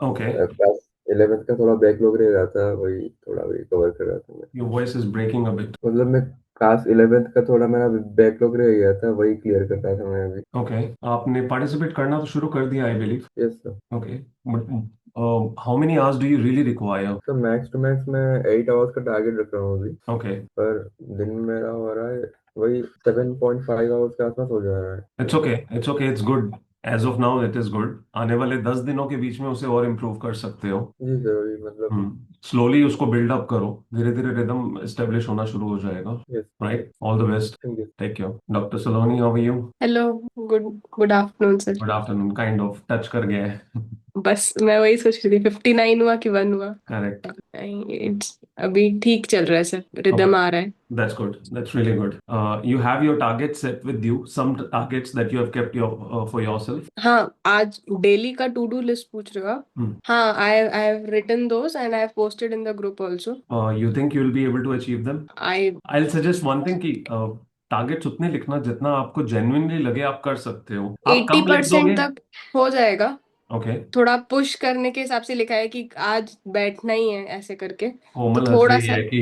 Okay. Class 11th का थोड़ा backlog रह रहा था, वही थोड़ा वही कवर कर रहा था मैं। Your voice is breaking a bit. मतलब मैं क्लास 11थ का थोड़ा मेरा बैकलॉग रह गया था, वही क्लियर कर रहा था मैं अभी। ओके। आपने पार्टिसिपेट करना तो शुरू कर दिया I believe. Yes sir. Okay. But how many hours do you really require? तो मैक्स टू मैक्स मैं 8 आवर्स का टारगेट रख रहा हूँ अभी। ओके। पर दिन में मेरा हो रहा है वही 7.5 आवर्स के आसपास हो जा रहा है। It's okay, it's okay, it's good. As of now it is good. आने वाले 10 दिनों के बीच में उसे और इम्प्रूव कर सकते हो। जी सर, अभी मतलब। स्लोली उसको बिल्डअप करो। धीरे धीरे रिदम एस्टेब्लिश होना शुरू हो जाएगा। Yes. Right, all the best. Thank you. Take care. Doctor Saloni, how are you? Hello. Good good afternoon sir. Good afternoon. Kind of touch कर गया है। बस मैं वही सोच रही थी 59 हुआ कि 1 हुआ। करेक्ट। नहीं, इट्स अभी ठीक चल रहा है सर, ओके, रिदम आ रहा है। that's good. That's really good. You have your targets set with you. Some targets that you have kept for yourself. हाँ, आज डेली का टू डू लिस्ट पूछ रहे हो आप? Hmm. हाँ, I have written those and I have posted in the group also. You think you will be able to achieve them? I I'll suggest one thing कि targets उतने लिखना जितना आपको जेन्युइनली लगे आप कर सकते हो। आप कम लिख 80% दोगे। तक हो जाएगा। ओके। थोड़ा पुश करने के हिसाब से लिखा है कि आज बैठना ही है ऐसे करके। तो कोमल हंस थोड़ा रही सा, है कि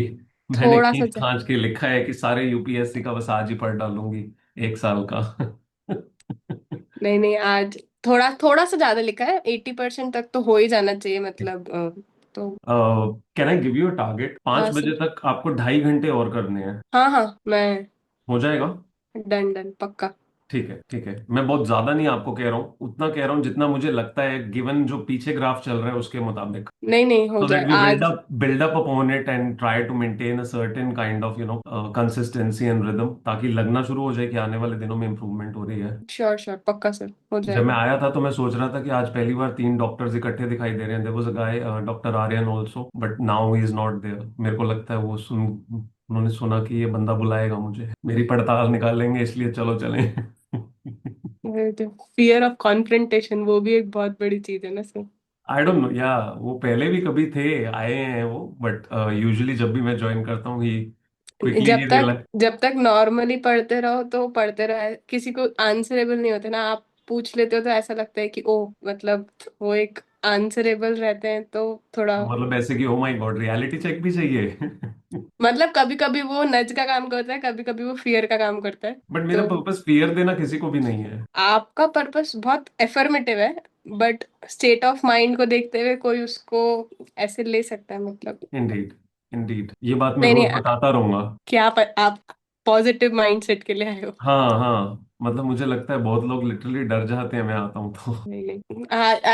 मैंने थोड़ा सा खींच खांच के लिखा है कि सारे यूपीएससी का बस आज ही पढ़ डालूंगी, 1 साल का। नहीं नहीं, आज थोड़ा थोड़ा सा ज्यादा लिखा है। 80% तक तो हो ही जाना चाहिए मतलब तो। Can I give you a target? पांच हाँ बजे सर। तक आपको 2.5 घंटे और करने हैं। हाँ हाँ, मैं हो जाएगा? डन डन पक्का। ठीक है, ठीक है। मैं बहुत ज्यादा नहीं आपको कह रहा हूँ, उतना कह रहा हूँ जितना मुझे लगता है गिवन जो पीछे ग्राफ चल रहा है उसके मुताबिक। नहीं नहीं, हो So that जाए we build आज। up build up upon it and try to maintain a certain kind of consistency and rhythm, ताकि लगना शुरू हो जाए कि आने वाले दिनों में इम्प्रूवमेंट हो रही है। श्योर श्योर पक्का सर, हो जब मैं जाएगा। आया था तो मैं सोच रहा था कि आज पहली बार 3 डॉक्टर्स इकट्ठे दिखाई दे रहे हैं। There was a guy, doctor Aryan also, but now he is not there. मेरे को लगता है वो सुन उन्होंने सुना कि ये बंदा बुलाएगा मुझे, मेरी पड़ताल निकालेंगे, इसलिए चलो चलें। फियर ऑफ कॉन्फ्रंटेशन वो भी एक बहुत बड़ी चीज है ना सर। आई डोंट नो या वो पहले भी कभी थे, आए हैं वो, बट यूजुअली जब भी मैं ज्वाइन करता हूँ ही क्विकली ही रियलाइज। जब तक नॉर्मली पढ़ते रहो तो पढ़ते रहो, किसी को आंसरेबल नहीं होते ना। आप पूछ लेते हो तो ऐसा लगता है कि ओ मतलब वो एक आंसरेबल रहते हैं तो थोड़ा। मतलब ऐसे कि oh my God, reality check भी चाहिए। मतलब कभी कभी वो नज का काम करता है, कभी कभी वो फियर का काम करता है। बट मेरा तो पर्पस फियर देना किसी को भी नहीं है। आपका पर्पस बहुत एफर्मेटिव है, बट स्टेट ऑफ माइंड को देखते हुए कोई उसको ऐसे ले सकता है मतलब। इंडीड, इंडीड, ये बात मैं नहीं नहीं, रोज बताता रहूंगा। आप पॉजिटिव माइंडसेट के लिए आए हो। हाँ हाँ, मतलब मुझे लगता है बहुत लोग लिटरली डर जाते हैं मैं आता हूँ तो। नहीं नहीं,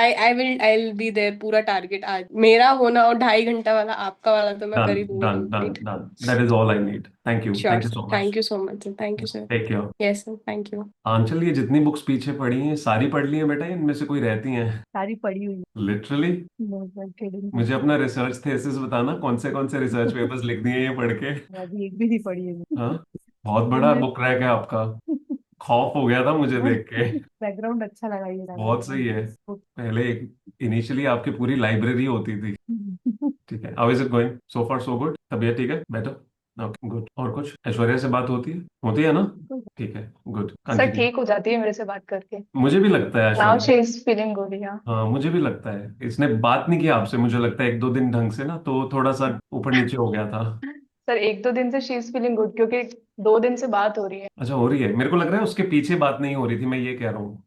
आई विल बी देयर। पूरा टारगेट आज मेरा होना और 2.5 घंटा वाला आपका वाला तो मैं डन, कर ही दूंगी done, done, complete. Done. That is all I need. Thank you, sure thank you sir, so much. Thank you so much sir, thank you sir. Take care. Yes sir, thank you. Aanchal, ये जितनी books पीछे पड़ी हैं सारी पढ़ ली हैं बेटा, इनमें से कोई रहती हैं? सारी पढ़ी हुई है। लिटरली? नो मैं kidding मुझे करती अपना रिसर्च थेसिस बताना, कौन से रिसर्च हूँ। पेपर्स लिख दिए ये पढ़ के। मैं अभी एक भी नहीं पढ़ी है। हाँ, बहुत बड़ा तुमने बुक रैक है आपका। खौफ हो गया था मुझे देख के। बैकग्राउंड अच्छा लगा ये बहुत वाला। सही है। पहले इनिशियली आपकी पूरी लाइब्रेरी होती थी। ठीक है, how is it going? So far so good. तबीयत ठीक है? बेटर? Okay, good. और कुछ ऐश्वर्या से बात होती है ना? ठीक है, गुड, सर कंटिन्यू। ठीक हो जाती है मेरे से बात करके। मुझे भी लगता है now Aishwarya. She is feeling good या। हाँ, मुझे भी लगता है इसने बात नहीं किया आपसे, मुझे लगता है 1-2 दिन ढंग से ना, तो थोड़ा सा ऊपर नीचे हो गया था। सर एक दो दिन से शी इज फीलिंग गुड क्योंकि 2 दिन से बात हो रही है। अच्छा, हो रही है? मेरे को लग रहा है उसके पीछे बात नहीं हो रही थी, मैं ये कह रहा हूँ।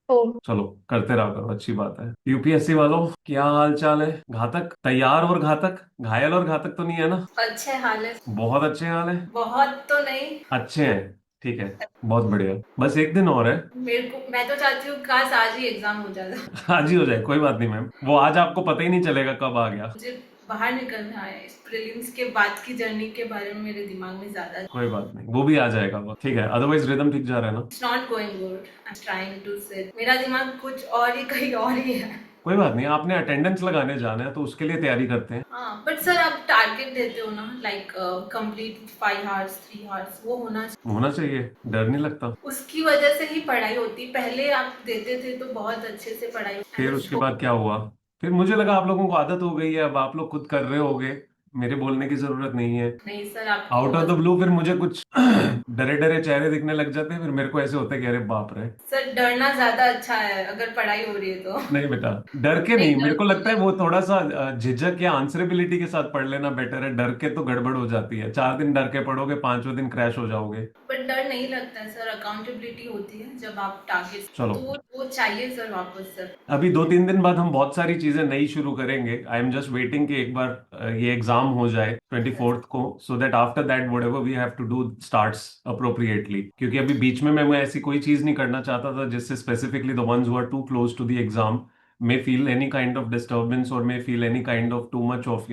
तो चलो, करते रहा करो, अच्छी बात है। यूपीएससी वालों, क्या हाल चाल है? घातक तैयार और घातक, घायल और घातक तो नहीं है ना? अच्छे हाल है। बहुत अच्छे हाल है। बहुत तो नहीं। अच्छे हैं। ठीक है, बहुत बढ़िया। बस एक दिन और है। मैं तो चाहती हूँ काश आज ही एग्जाम हो जाता। आज ही हो जाए, कोई बात नहीं मैम, वो आज आपको पता ही नहीं चलेगा कब आ गया। मुझे बाहर निकलना है, इस प्रीलिम्स के बाद की जर्नी के बारे में मेरे दिमाग में ज्यादा। कोई बात नहीं, वो भी आ जाएगा वो, ठीक है। अदरवाइज रिदम ठीक जा रहा है ना? It's not going good, I am trying to sit, मेरा दिमाग कुछ और ही कहीं और ही है। कोई बात नहीं, आपने अटेंडेंस लगाने जाना है तो उसके लिए तैयारी करते हैं। हाँ बट सर आप टारगेट देते हो ना, लाइक कंप्लीट 5 आवर्स 3 आवर्स, वो होना होना चाहिए, डर नहीं लगता। उसकी वजह से ही पढ़ाई होती। पहले आप देते थे तो बहुत अच्छे से पढ़ाई फिर उसके बाद क्या हुआ? फिर मुझे लगा आप लोगों को आदत हो गई है, अब आप लोग खुद कर रहे होगे, मेरे बोलने की जरूरत नहीं है। नहीं सर, आपकी आउट ऑफ द आवाज। ब्लू फिर मुझे कुछ डरे डरे चेहरे दिखने लग जाते हैं, फिर मेरे को ऐसे होता है कि अरे बाप रे। सर डरना ज्यादा अच्छा है अगर पढ़ाई हो रही है तो। नहीं बेटा, डर के नहीं, नहीं, मेरे डर को तो लगता है वो थोड़ा सा झिझक या आंसरेबिलिटी के साथ पढ़ लेना बेटर है। डर के तो गड़बड़ हो जाती है, 4 दिन डर के पढ़ोगे, 5वें दिन क्रैश हो जाओगे। पर डर नहीं लगता है सर, अकाउंटेबिलिटी होती है जब आप टारगेट, चलो, तो वो चाहिए सर वापस सर। अभी 2-3 दिन बाद हम बहुत सारी चीजें नई शुरू करेंगे। आई एम जस्ट वेटिंग कि एक बार ये एग्जाम हो जाए 24th को, so that after that whatever we have to do starts appropriately. क्योंकि अभी बीच में मैं ऐसी कोई चीज नहीं करना चाहता था जिससे specifically the ones who are too close to the exam may feel any kind of disturbance or may feel any kind of too much of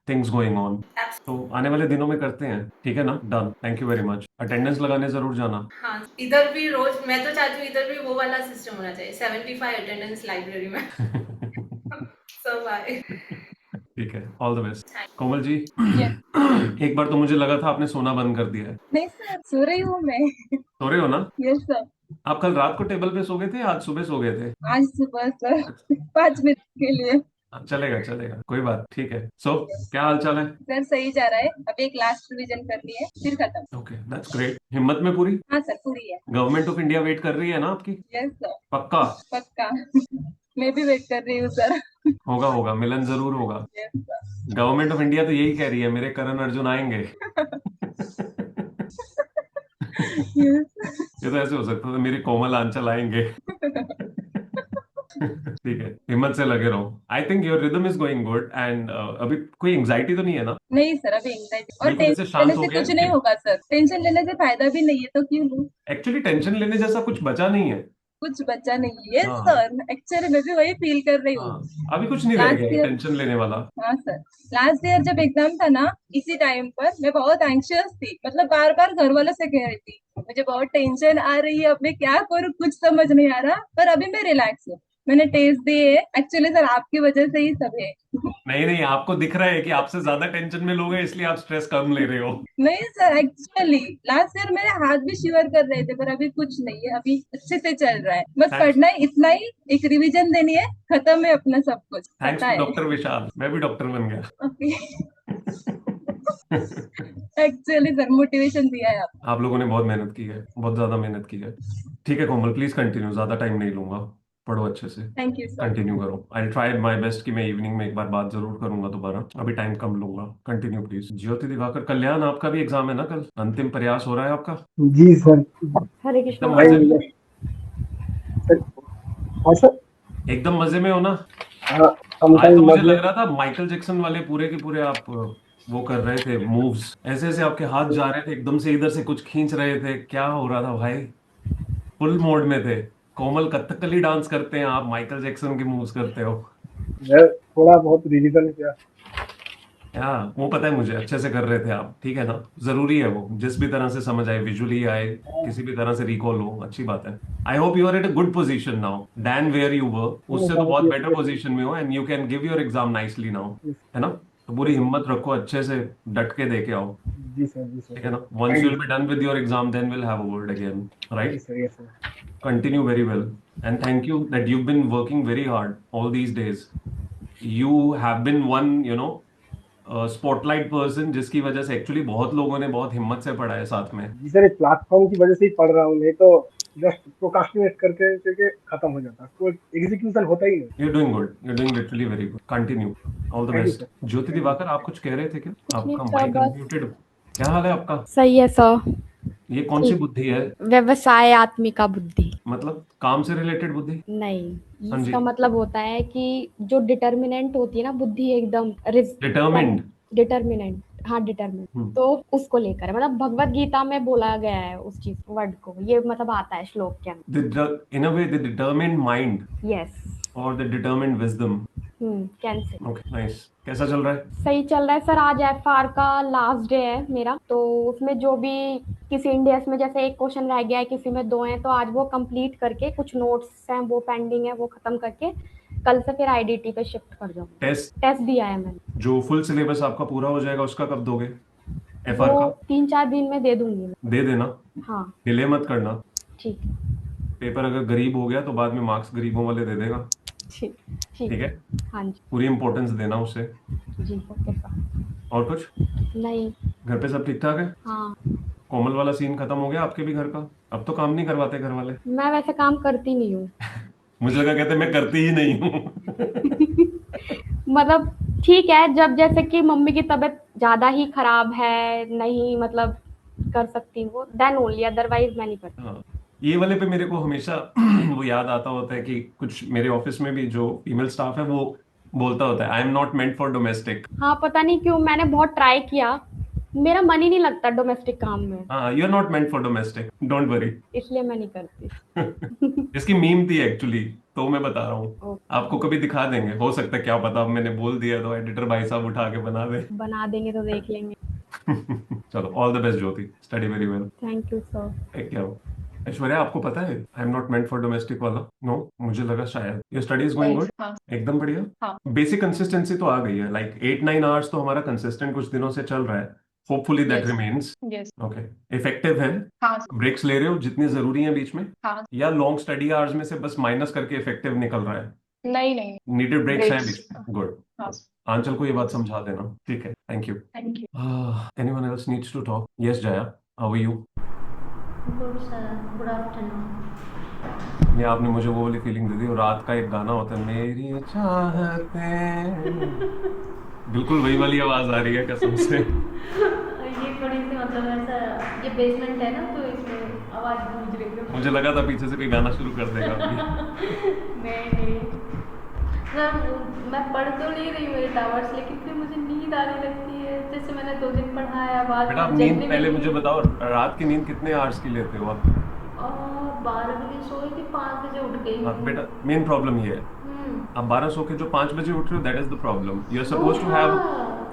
things going on. तो आने वाले दिनों में करते हैं, ठीक है ना? Done, thank you very much. Attendance लगाने जरूर जाना। हाँ, इधर भी रोज, मैं तो चाहती हूँ इधर भी वो वाला सिस्टम होना चाहिए, 75 अटेंडेंस लाइब्रेरी में। So bye. ठीक है, all the best. Komal ji, Yes. एक बार तो मुझे लगा था आपने सोना बंद कर दिया है। नहीं सर, सो रही हूँ मैं। सो रहे हो ना? Yes sir. आप कल रात को टेबल पे सो गए थे या आज सुबह सो गए थे? आज सुबह सर 5 मिनट के लिए। चलेगा चलेगा, कोई बात, ठीक है। सो क्या हाल चाल है? सर सही जा रहा है, अभी एक लास्ट रिवीजन करनी है फिर खत्म। Okay, that's great. हिम्मत में पूरी? हाँ सर, पूरी है। गवर्नमेंट ऑफ इंडिया वेट कर रही है ना आपकी? यस सर, पक्का? पक्का। मैं भी वेट कर रही हूँ सर। होगा होगा, मिलन जरूर होगा। Yes sir. Government of India तो यही कह रही है, मेरे करण अर्जुन आएंगे। यस। ये तो ऐसे हो सकता था, मेरे कोमल आंचल आएंगे। ठीक है, हिम्मत से लगे रहो। I think your rhythm is going good and अभी कोई एंग्जाइटी तो नहीं है ना? नहीं सर, अभी एंग्जाइटी और बिल्कुल ऐसे टेंशन शांत लेने हो से गया कुछ नहीं होगा सर। टेंशन लेने से फायदा भी नहीं है, तो क्यों लूं? एक्चुअली टेंशन लेने जैसा कुछ बचा नहीं है। कुछ बच्चा नहीं है हाँ सर, एक्चुअली मैं भी वही फील कर रही हूँ। हाँ, अभी कुछ नहीं रह गया लास्ट है ईयर, टेंशन लेने वाला। हाँ सर, लास्ट ईयर जब एग्जाम था ना, इसी टाइम पर मैं बहुत एंग्शियस थी, मतलब बार बार घर वालों से कह रही थी मुझे बहुत टेंशन आ रही है, अब मैं क्या करूँ कुछ समझ नहीं आ रहा। पर अभी मैं रिलैक्स हूँ, मैंने टेस्ट दिए। एक्चुअली सर आपकी वजह से ही सब है। नहीं नहीं, आपको दिख रहा है कि आपसे ज्यादा टेंशन में लोग हैं, इसलिए आप स्ट्रेस कम ले रहे हो। नहीं सर, एक्चुअली लास्ट ईयर मेरे हाथ भी शिवर कर रहे थे, पर अभी कुछ नहीं है, अभी अच्छे से चल रहा है। बस थैंक्स। पढ़ना है इतना ही, एक रिवीजन देनी है, खत्म है अपना सब कुछ, थैंक्स पता टू है। डॉक्टर विशाल, मैं भी डॉक्टर बन गया। एक्चुअली सर मोटिवेशन दिया है आप। आप लोगों ने बहुत मेहनत की है, बहुत ज्यादा मेहनत की है। ठीक है कोमल, प्लीज कंटिन्यू, ज्यादा टाइम नहीं लूंगा। पढ़ो अच्छे से, थैंक यू सर। कंटिन्यू करो। आई ट्राई माय बेस्ट कि मैं इवनिंग में एक बार बात जरूर करूंगा दोबारा, अभी टाइम कम लूंगा। Continue please. ज्योति दिवाकर कल्याण, आपका भी एग्जाम है ना कल? अंतिम प्रयास हो रहा है आपका? जी सर। हरे कृष्णा एकदम भाई मजे में? सर, हाँ सर। एकदम मजे में हो ना? हाँ, आज तो समटाइम मुझे मतलब लग रहा था माइकल जैक्सन वाले पूरे के पूरे आप वो कर रहे थे मूव्स, ऐसे ऐसे आपके हाथ जा रहे थे, एकदम से इधर से कुछ खींच रहे थे, क्या हो रहा था भाई? फुल मोड में थे। कोमल कथकली डांस करते हैं, आप माइकल जैक्सन के मूव्स करते हो। मैं थोड़ा बहुत रिविजन किया। हाँ, वो पता है मुझे, अच्छे से कर रहे थे आप, ठीक है ना? जरूरी है वो, जिस भी तरह से समझ आए, विजुअली आए, किसी भी तरह से रिकॉल हो, अच्छी बात है। I hope you are at a good position now than where you were, उससे तो बहुत बेटर पोजीशन में हो and you can give your exam nicely now, है ना? तो पूरी हिम्मत रखो, अच्छे से डट के दे के आओ, जी सर, जी ठीक है सर। ना? Once you will be done with your exam then will have a word again, जी right? Sir, yes sir. Continue very well and thank you that you've been working very hard all these days. You have been one, spotlight person जिसकी वजह से actually बहुत लोगों ने बहुत हिम्मत से पढ़ा है साथ में। जी सर, एक प्लेटफॉर्म की वजह से ही पढ़ रहा हूँ, नहीं तो जस्ट प्रोक्रास्टिनेट करके करके खत्म हो जाता, कोई एग्जीक्यूशन होता ही नहीं। You're doing good. You're doing literally very good. Continue. All the thank you best. Sir. Jyoti Diwakar, आप कुछ कह रहे थे क्या? नहीं आपका सर, माइक बस अनम्यूटेड। क्या हाल है आपका? सही है सर। ये कौन सी बुद्धि है? व्यवसाय आत्मिका बुद्धि मतलब काम से रिलेटेड बुद्धि? नहीं, हाँ जी। इसका मतलब होता है कि जो डिटर्मिनेंट होती है ना बुद्धि, एकदम Determined. डिटर्मिनेंट, हाँ डिटर्मिनेंट, तो उसको लेकर है। मतलब भगवत गीता में बोला गया है उस चीज वर्ड को, ये मतलब आता है श्लोक के अंदर। In a way, the determined mind yes. or the determined wisdom. Cancel. Okay, nice. कैसा चल रहा है? सही चल रहा है सर। आज एफआर का लास्ट डे है मेरा, तो उसमें जो भी किसी इंडियस में जैसे एक क्वेश्चन रह गया है, किसी में 2 हैं, तो आज वो कंप्लीट करके, कुछ नोट्स हैं वो पेंडिंग है, वो खत्म करके कल से फिर आईडीटी पे शिफ्ट कर जाऊंगा। टेस्ट दिया है मैंने। जो फुल सिलेबस आपका पूरा हो जाएगा उसका कब दोगे? एफआर वो का 3-4 दिन में दे दूंगी मैं। दे देना, हाँ डिले मत करना। ठीक है, पेपर अगर गरीब हो गया तो बाद में मार्क्स गरीबों वाले दे देगा, ठीक ठीक है? हाँ जी पूरी इंपॉर्टेंस देना उसे। जी, ओके सर। और कुछ? नहीं। घर पे सब ठीक ठाक है? हाँ, कोमल वाला सीन खत्म हो गया आपके भी घर का? अब तो काम नहीं करवाते घर वाले? मैं वैसे काम करती नहीं हूँ। मुझे लगा कहते मैं करती ही नहीं हूँ। मतलब ठीक है, जब जैसे कि मम्मी की तबीयत ज्यादा ही खराब है, नहीं मतलब कर सकती हूँ, देन ओनली, अदरवाइज मैं नहीं करती। हाँ, ये वाले पे मेरे को हमेशा वो याद आता होता है कि कुछ मेरे ऑफिस में भी जो फीमेल स्टाफ है वो बोलता होता है, I am not meant for domestic. हाँ, पता नहीं क्यों, मैंने बहुत ट्राई किया, मेरा मन ही नहीं लगता डोमेस्टिक काम में, हाँ, you are not meant for domestic, don't worry. इसलिए मैं नहीं करती। इसकी मीम थी एक्चुअली, तो मैं बता रहा हूँ। ओके, आपको कभी दिखा देंगे, हो सकता है क्या पता अब मैंने बोल दिया तो एडिटर भाई साहब उठा के बना दे। बना देंगे तो देख लेंगे। चलो, all the best Jyoti, study very well. Thank you sir. Take care. Aishwarya, आपको पता है I am not meant for domestic वाला? नो, मुझे लगा शायद। Your study is going good? हाँ एकदम बढ़िया। हाँ बेसिक कंसिस्टेंसी तो आ गई है, लाइक 8-9 आवर्स तो हमारा कंसिस्टेंट कुछ दिनों से चल रहा है। Hopefully that yes remains. Yes okay. Effective है? हाँ ब्रेक्स ले रहे हो जितनी जरूरी है बीच में? हाँ या लॉन्ग स्टडी आवर्स में से बस माइनस करके इफेक्टिव निकल रहा है? नहीं नहीं नीडेड ब्रेक्स हैं ब्रेक्स बीच में? गुड। हाँ आंचल को ये बात समझा देना, ठीक है? Thank you. Thank you. Anyone else needs to talk? Yes Jaya, how are you? Good sir, good afternoon. ये आपने मुझे वो वाली फीलिंग दे दी। और रात का एक गाना होता है, मेरी चाहतें, बिल्कुल वही वाली आवाज आ रही है कसम से। ये थोड़ी सी मतलब ऐसा, ये बेसमेंट है ना तो इसमें आवाज़ गूंज रही है। मुझे लगा था पीछे से कोई गाना शुरू कर देगा अभी। नहीं सर, मैं पढ़ तो नहीं रही हूँ 8 आवर्स, लेकिन फिर मुझे नींद आने लगती है। जैसे मैंने 2 दिन पढ़ा है, बाद बेटा, आप में नींद जगने पहले में मुझे बताओ, रात की नींद कितने आवर्स की लेते हो आप? 12 बजे सोई थी, 5 बजे उठ गई हाँ, हूँ। बेटा मेन प्रॉब्लम ये है, हम्म। आप 12 सो के जो 5 बजे उठ रहे हो, that is the problem. You are suppose to No, have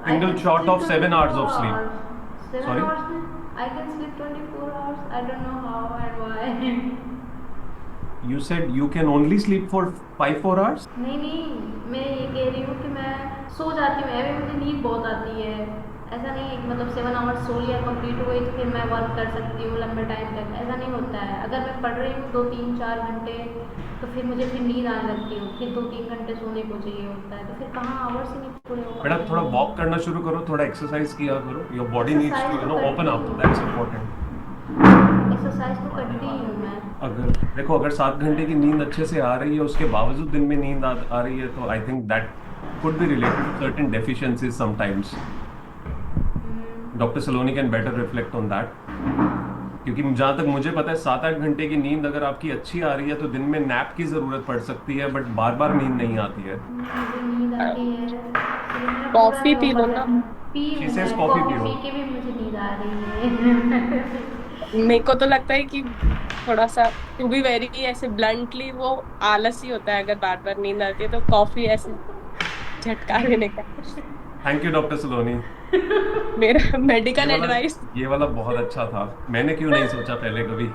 I single can shot sleep of 7 hours 24 of sleep. hours. 7 Sorry? hours में I can sleep 24 hours. I don't know how and why. You said you can only sleep for 5-4 hours? नहीं, मैं ये कह रही हूँ कि मैं सो जाती हूँ, अभी मुझे नींद बहुत आती है। ऐसा नहीं है कि मतलब 7 आवर्स सो लिया, कंप्लीट हो गई तो फिर मैं वर्क कर सकती हूँ लंबे टाइम तक, ऐसा नहीं होता है। अगर मैं पढ़ रही हूँ 2-3-4 घंटे तो फिर मुझे फिर नींद आने लगती है, फिर 2-3 घंटे सोने को चाहिए होता है, तो फिर कहाँ आवर्स ही नहीं पूरे हो बेटा पाते थोड़ा हैं। वॉक करना शुरू करो, थोड़ा एक्सरसाइज किया करो, your body needs to exercise तो ओपन अप, करती दैट्स इंपॉर्टेंट। एक्सरसाइज तो करती ही हूँ मैं। अगर देखो, अगर 7 घंटे की नींद अच्छे से आ रही है, उसके बावजूद दिन में नींद आ रही है, तो I think that could be related to certain deficiencies sometimes. Doctor Saloni can better reflect on that, क्योंकि जहां तक मुझे पता है 7-8 घंटे की नींद अगर आपकी अच्छी आ रही है तो दिन में नैप की जरूरत पड़ सकती है, बट बार बार नींद नहीं आती है। मुझे नींद आती है, फिर मेरा कॉफी पूरा पी लो नॉर्मल ना। है। पी She हूँ says मैं, coffee कॉफी पियो। पी के भी मुझे नींद आ रही है। मेरे को तो लगता है कि थोड़ा सा टू बी वेरी ऐसे ब्लंटली वो आलस ही होता है, अगर बार बार नींद आती है तो कॉफी ऐसे झटका देने का। थैंक यू डॉक्टर सलोनी। मेरा मेडिकल ये वाला एडवाइस। ये वाला बहुत अच्छा था, मैंने क्यों नहीं सोचा पहले कभी।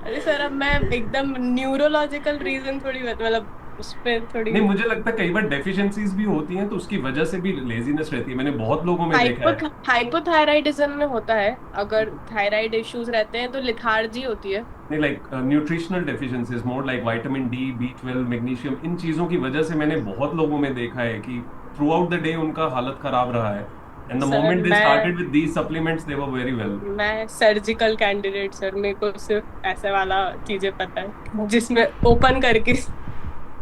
अरे सर, अब मैं एकदम न्यूरोलॉजिकल रीजन थोड़ी मतलब उस पर थोड़ी नहीं, मुझे लगता है कई बार डेफिशिएंसीज भी होती हैं तो उसकी वजह से भी लेजीनेस रहती है, मैंने बहुत लोगों में देखा है। हाइपोथायराइडिज्म में होता है, अगर थायराइड इश्यूज रहते हैं तो लिथार्जी होती है। नहीं, like nutritional deficiencies, more like vitamin D, B12, magnesium, इन चीजों की वजह से मैंने बहुत लोगों में देखा है कि थ्रू आउट द डे उनका हालत खराब रहा है, and the sir, moment they मैं- started with these supplements they were very well. मैं सर्जिकल कैंडिडेट सर, मेरे को सिर्फ ऐसे वाला चीजें पता है जिसमें ओपन करके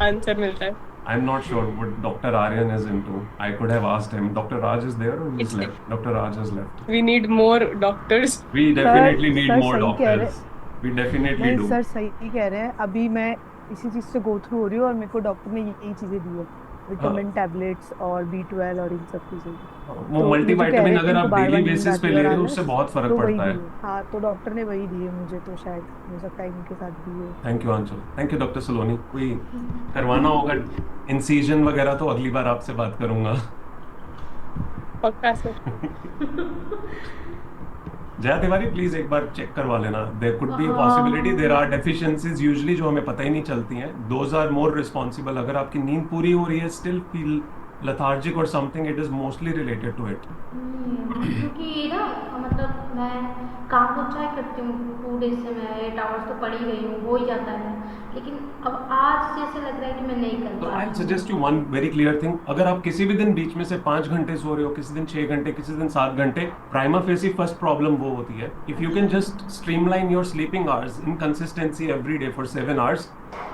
आंसर मिलता है। I'm not sure what Dr. Aryan is into. I could have asked him. Dr. Raj is there or he's It's- left? Dr. Raj has left. We need more doctors. We definitely need sir more सही कह रहे doctors. We definitely नहीं do. Sir सही कह रहे हैं। अभी मैं इसी चीज से गो थ्रू हो रही हूँ और मेरे को डॉक्टर ने यही चीजें दी है, विटामिन टैबलेट्स और B12 और इन सब चीजें। वो तो मल्टीविटामिन मुझे कह रहे अगर हैं आप कि बार-बार डेली नींद बेसिस आती पे है ले और रहे हो आलस, उससे बहुत फर्क तो वही पड़ता है। दी है। हाँ, तो डॉक्टर ने वही दी है मुझे, तो शायद हो सकता है इनके साथ भी हो। Thank you Aanchal, thank you doctor Saloni. कोई करवाना होगा इंसिजन वगैरह तो अगली बार आपसे बात करूंगा। पक्का सर। जया तिवारी प्लीज एक बार चेक करवा लेना, there could be possibility, there are deficiencies usually जो हमें पता ही नहीं चलती हैं, दोज आर मोर रिस्पॉन्सिबल। अगर आपकी नींद पूरी हो रही है, still feel lethargic or something, it is mostly related to it. क्योंकि ना मतलब मैं काम तो अच्छा ही करती हूँ, 2 डेज से मैं 8 आवर्स तो पढ़ ही गई हूँ, हो ही जाता है, लेकिन अब आज जैसे लग रहा है कि मैं नहीं कर तो पा आई रही सजेस्ट यू हूँ। वन वेरी क्लियर थिंग, अगर आप किसी भी दिन बीच में से 5 घंटे सो रहे हो, किसी दिन 6 घंटे, किसी दिन 7 घंटे, प्राइमा फेसी फर्स्ट प्रॉब्लम वो होती है, if you can just streamline your sleeping hours in consistency every day for 7 hours,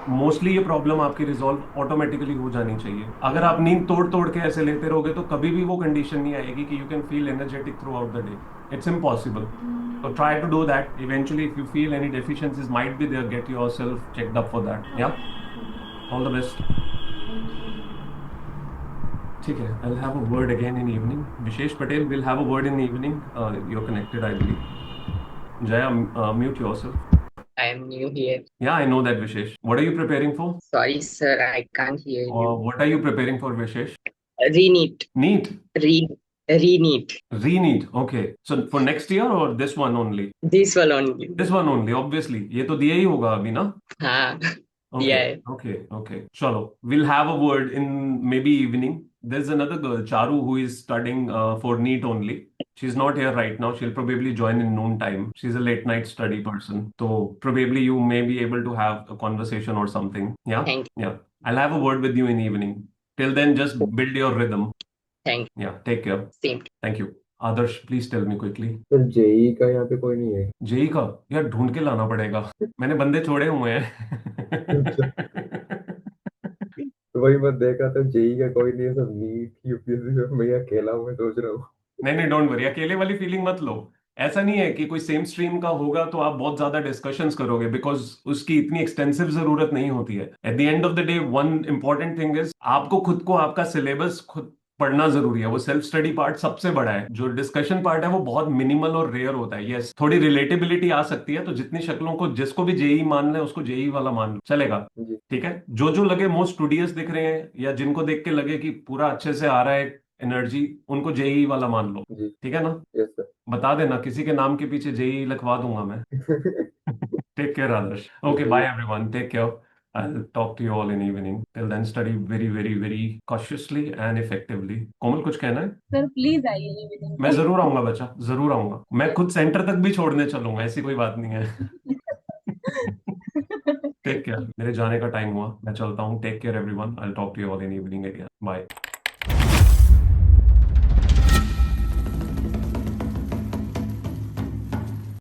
mostly ये प्रॉब्लम आपकी रिजॉल्व ऑटोमेटिकली हो जानी चाहिए। अगर आप नींद तोड़ तोड़ के ऐसे लेते रहोगे तो कभी भी वो कंडीशन नहीं आएगी कि you can feel energetic through out the day, it's impossible. So try to do that. Eventually, if you feel any deficiencies might be there, get yourself checked up for that. Yeah. All the best. ठीक है. I'll have a word again in evening. Vishesh Patel will have a word in the evening. You're connected, I believe. Jaya, mute yourself. I am new here. Yeah, I know that, Vishesh. What are you preparing for? Sorry, sir, I can't hear you. What are you preparing for, Vishesh? Re-NEET. NEET. Re-NEET. Re-NEET. Okay. So for next year or this one only? This one only. This one only, obviously. ये तो दिया ही होगा अभी ना? हाँ, Okay, दिया है. okay. Chalo, we'll have a word in maybe evening. There's another girl, Charu, who is studying for NEET only. She's not here right now. She'll probably join in noon time. She's a late night study person. So probably you may be able to have a conversation or something. Yeah? Thank you. Yeah. I'll have a word with you in evening. Till then, just build your rhythm. Thank you. Yeah, take care. Same. Thank you. Adarsh, please tell me quickly. तो JEE का यहाँ पे कोई नहीं है? JEE का यार ढूंढ के लाना पड़ेगा, मैंने बंदे छोड़े हुए हैं। तो वही मैं देख रहा था, जेई का कोई नहीं है, सब नीट यूपीएससी में मैं अकेला हूँ, मैं सोच रहा हूँ। नहीं, डोंट वरी, अकेले वाली फीलिंग मत लो। ऐसा नहीं है कि कोई सेम स्ट्रीम का होगा तो आप बहुत ज्यादा डिस्कशंस करोगे, बिकॉज उसकी इतनी एक्सटेंसिव जरूरत नहीं होती है। At the end of the day one important thing is आपको खुद को आपका सिलेबस खुद पढ़ना जरूरी है। वो सेल्फ स्टडी पार्ट सबसे बड़ा है, जो डिस्कशन पार्ट है वो बहुत मिनिमल और रेयर होता है। यस, थोड़ी रिलेटेबिलिटी आ सकती है, तो जितनी शक्लों को जिसको भी जेई मान ले उसको जेई वाला मान लो, चलेगा। जी ठीक है, जो जो लगे मोस्ट स्टूडियस दिख रहे हैं या जिनको देख के लगे कि पूरा अच्छे से आ रहा है एनर्जी, उनको जेई वाला मान लो। जी ठीक है ना? Yes sir. बता देना, किसी के नाम के पीछे जेई लिखवा दूंगा मैं। Take care Adarsh. Okay, bye everyone, take care. I'll talk to you all in evening. Till then, study very, very, very cautiously and effectively. कोमल, कुछ कहना है? सर प्लीज आइए इवनिंग मैं जरूर आऊंगा बच्चा, जरूर आऊंगा। मैं खुद सेंटर तक भी छोड़ने चलूंगा, ऐसी कोई बात नहीं है। Take care. मेरे जाने का टाइम हुआ, मैं चलता हूँ। Take care everyone. I will talk to you all in evening again. Bye.